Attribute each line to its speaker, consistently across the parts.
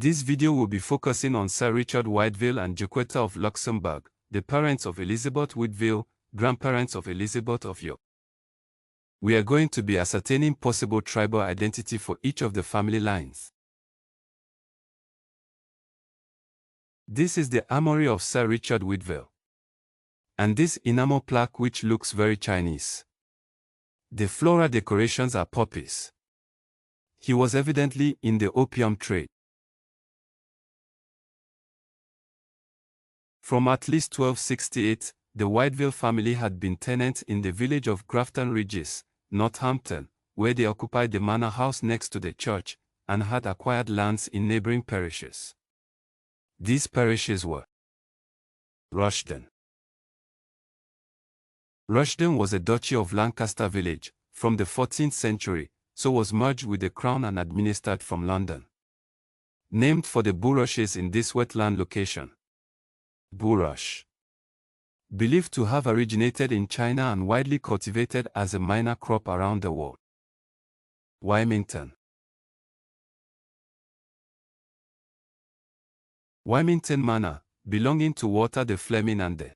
Speaker 1: This video will be focusing on Sir Richard Wideville and Jaketta of Luxembourg, the parents of Elizabeth Wideville, grandparents of Elizabeth of York. We are going to be ascertaining possible tribal identity for each of the family lines. This is the armory of Sir Richard Wideville. And this enamel plaque which looks very Chinese. The floral decorations are poppies. He was evidently in the opium trade. From at least 1268, the Wideville family had been tenants in the village of Grafton Regis, Northampton, where they occupied the manor house next to the church, and had acquired lands in neighboring parishes. These parishes were Rushden. Rushden was a duchy of Lancaster village, from the 14th century, so was merged with the crown and administered from London. Named for the bulrushes in this wetland location. Bulrush. Believed to have originated in China and widely cultivated as a minor crop around the world. Wymington. Wymington Manor, belonging to Walter the Fleming and the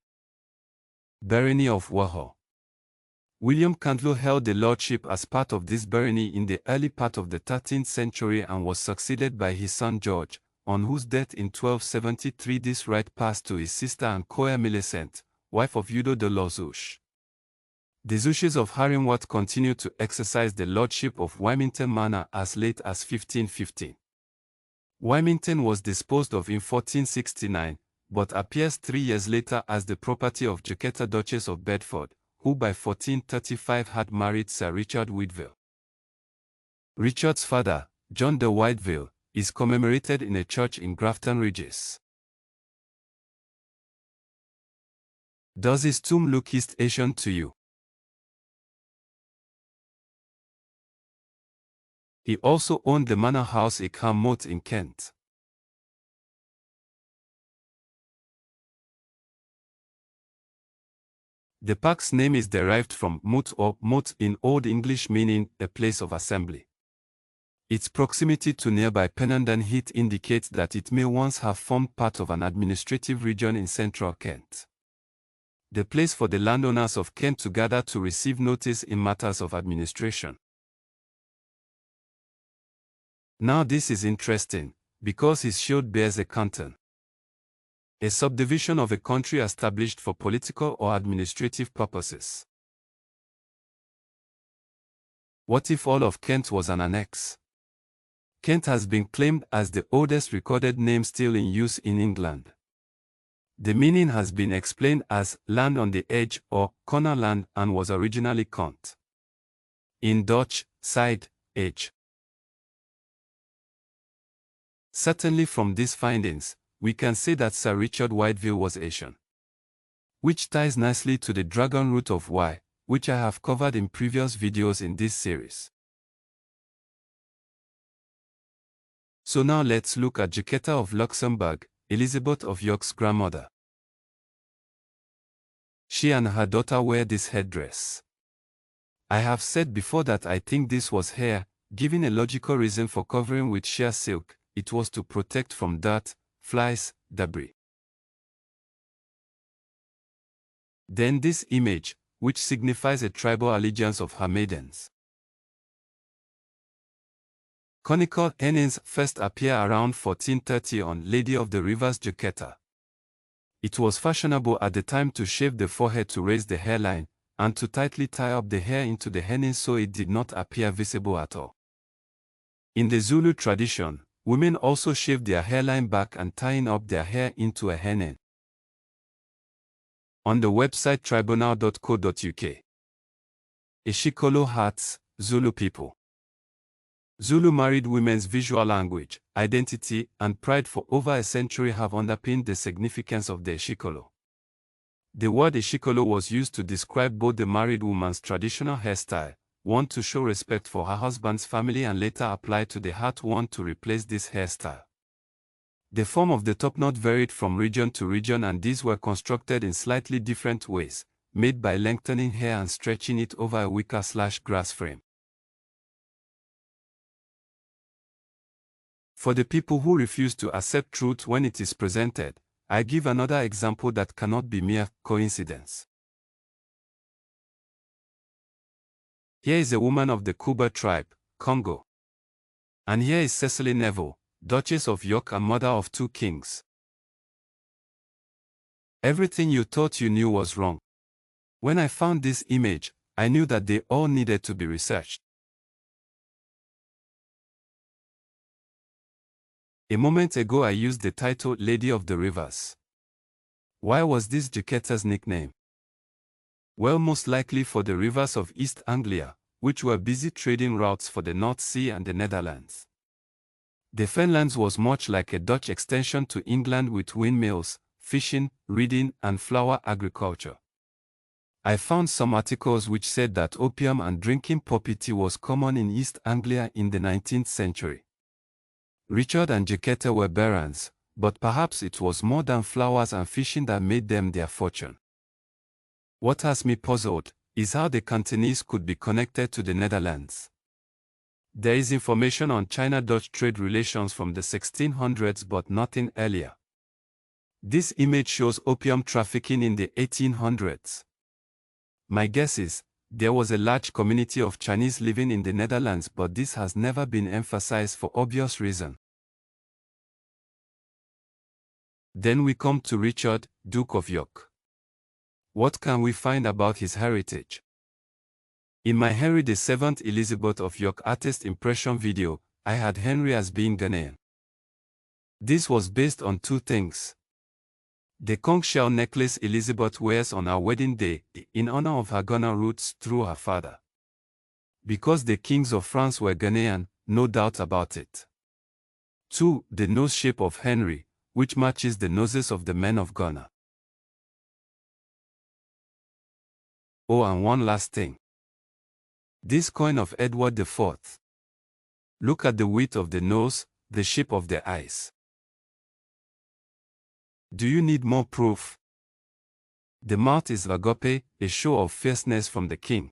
Speaker 1: barony of Warhol. William Candler held the lordship as part of this barony in the early part of the 13th century and was succeeded by his son George, on whose death in 1273 this right passed to his sister and co-heir Millicent, wife of Udo de Lorzouche. The Zouches of Haringworth continued to exercise the lordship of Wymington Manor as late as 1515. Wymington was disposed of in 1469, but appears 3 years later as the property of Jaketta, Duchess of Bedford, who by 1435 had married Sir Richard Wideville. Richard's father, John de Wideville, is commemorated in a church in Grafton Regis. Does his tomb look East Asian to you? He also owned the manor house Ickham Moat in Kent. The park's name is derived from moot or moat in Old English, meaning a place of assembly. Its proximity to nearby Pennenden Heath indicates that it may once have formed part of an administrative region in central Kent. The place for the landowners of Kent to gather to receive notice in matters of administration. Now this is interesting, because his shield bears a canton, a subdivision of a country established for political or administrative purposes. What if all of Kent was an annex? Kent has been claimed as the oldest recorded name still in use in England. The meaning has been explained as land on the edge or corner land and was originally Kant. In Dutch, side, edge. Certainly from these findings, we can say that Sir Richard Wideville was Asian. Which ties nicely to the dragon root of Y, which I have covered in previous videos in this series. So now let's look at Jaketta of Luxembourg, Elizabeth of York's grandmother. She and her daughter wear this headdress. I have said before that I think this was hair, giving a logical reason for covering with sheer silk. It was to protect from dirt, flies, debris. Then this image, which signifies a tribal allegiance of her maidens. Conical hennings first appear around 1430 on Lady of the River's Jaketta. It was fashionable at the time to shave the forehead to raise the hairline, and to tightly tie up the hair into the henning so it did not appear visible at all. In the Zulu tradition, women also shaved their hairline back and tying up their hair into a henning. On the website tribunal.co.uk. Ishikolo hats, Zulu people. Zulu married women's visual language, identity, and pride for over a century have underpinned the significance of the ishikolo. The word ishikolo was used to describe both the married woman's traditional hairstyle, one to show respect for her husband's family, and later applied to the hat worn to replace this hairstyle. The form of the topknot varied from region to region, and these were constructed in slightly different ways, made by lengthening hair and stretching it over a wicker/grass frame. For the people who refuse to accept truth when it is presented, I give another example that cannot be mere coincidence. Here is a woman of the Kuba tribe, Congo. And here is Cecily Neville, Duchess of York and mother of 2 kings. Everything you thought you knew was wrong. When I found this image, I knew that they all needed to be researched. A moment ago I used the title Lady of the Rivers. Why was this Jaketta's nickname? Well, most likely for the rivers of East Anglia, which were busy trading routes for the North Sea and the Netherlands. The Fenlands was much like a Dutch extension to England with windmills, fishing, reading, and flower agriculture. I found some articles which said that opium and drinking poppy tea was common in East Anglia in the 19th century. Richard and Jaketta were barons, but perhaps it was more than flowers and fishing that made them their fortune. What has me puzzled is how the Cantonese could be connected to the Netherlands. There is information on China-Dutch trade relations from the 1600s but nothing earlier. This image shows opium trafficking in the 1800s. My guess is, there was a large community of Chinese living in the Netherlands, but this has never been emphasized for obvious reasons. Then we come to Richard, Duke of York. What can we find about his heritage? In my Henry VII Elizabeth of York artist impression video, I had Henry as being Ghanaian. This was based on 2 things. The conch shell necklace Elizabeth wears on her wedding day, in honor of her Ghana roots through her father. Because the kings of France were Ghanaian, no doubt about it. 2. The nose shape of Henry, which matches the noses of the men of Ghana. Oh, and one last thing. This coin of Edward IV. Look at the width of the nose, the shape of the eyes. Do you need more proof? The mouth is agape, a show of fierceness from the king.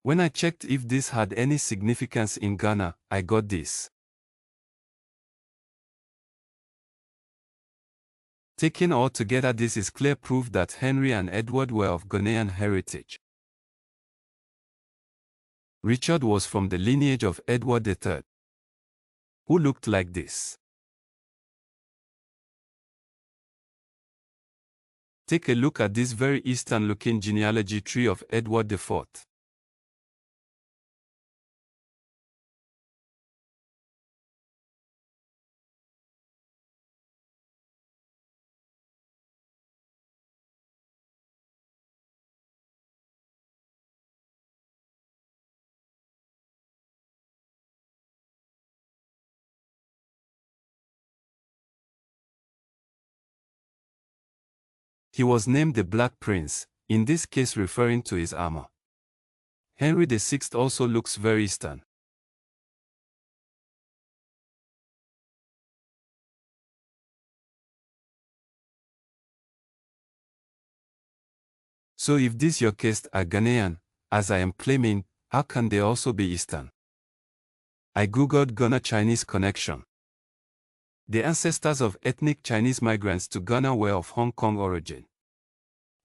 Speaker 1: When I checked if this had any significance in Ghana, I got this. Taken all together, this is clear proof that Henry and Edward were of Ghanaian heritage. Richard was from the lineage of Edward III, who looked like this. Take a look at this very Eastern-looking genealogy tree of Edward IV. He was named the Black Prince, in this case referring to his armor. Henry VI also looks very Eastern. So if these Yorkists are Ghanaian, as I am claiming, how can they also be Eastern? I googled Ghana Chinese connection. The ancestors of ethnic Chinese migrants to Ghana were of Hong Kong origin.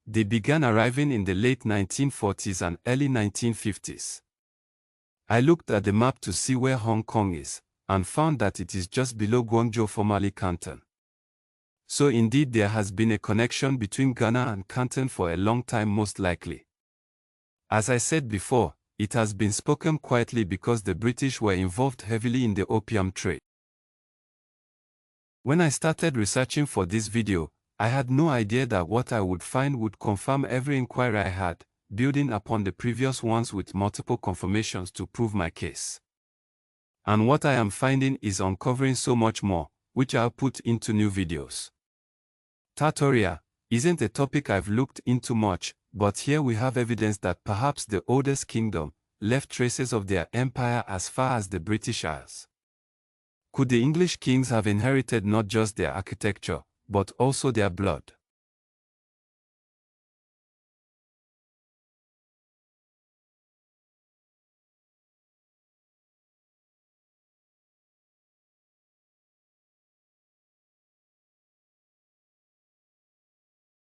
Speaker 1: They began arriving in the late 1940s and early 1950s. I looked at the map to see where Hong Kong is, and found that it is just below Guangzhou, formerly Canton. So indeed there has been a connection between Ghana and Canton for a long time, most likely. As I said before, it has been spoken quietly because the British were involved heavily in the opium trade. When I started researching for this video, I had no idea that what I would find would confirm every inquiry I had, building upon the previous ones with multiple confirmations to prove my case. And what I am finding is uncovering so much more, which I'll put into new videos. Tartaria isn't a topic I've looked into much, but here we have evidence that perhaps the oldest kingdom left traces of their empire as far as the British Isles. Could the English kings have inherited not just their architecture, but also their blood?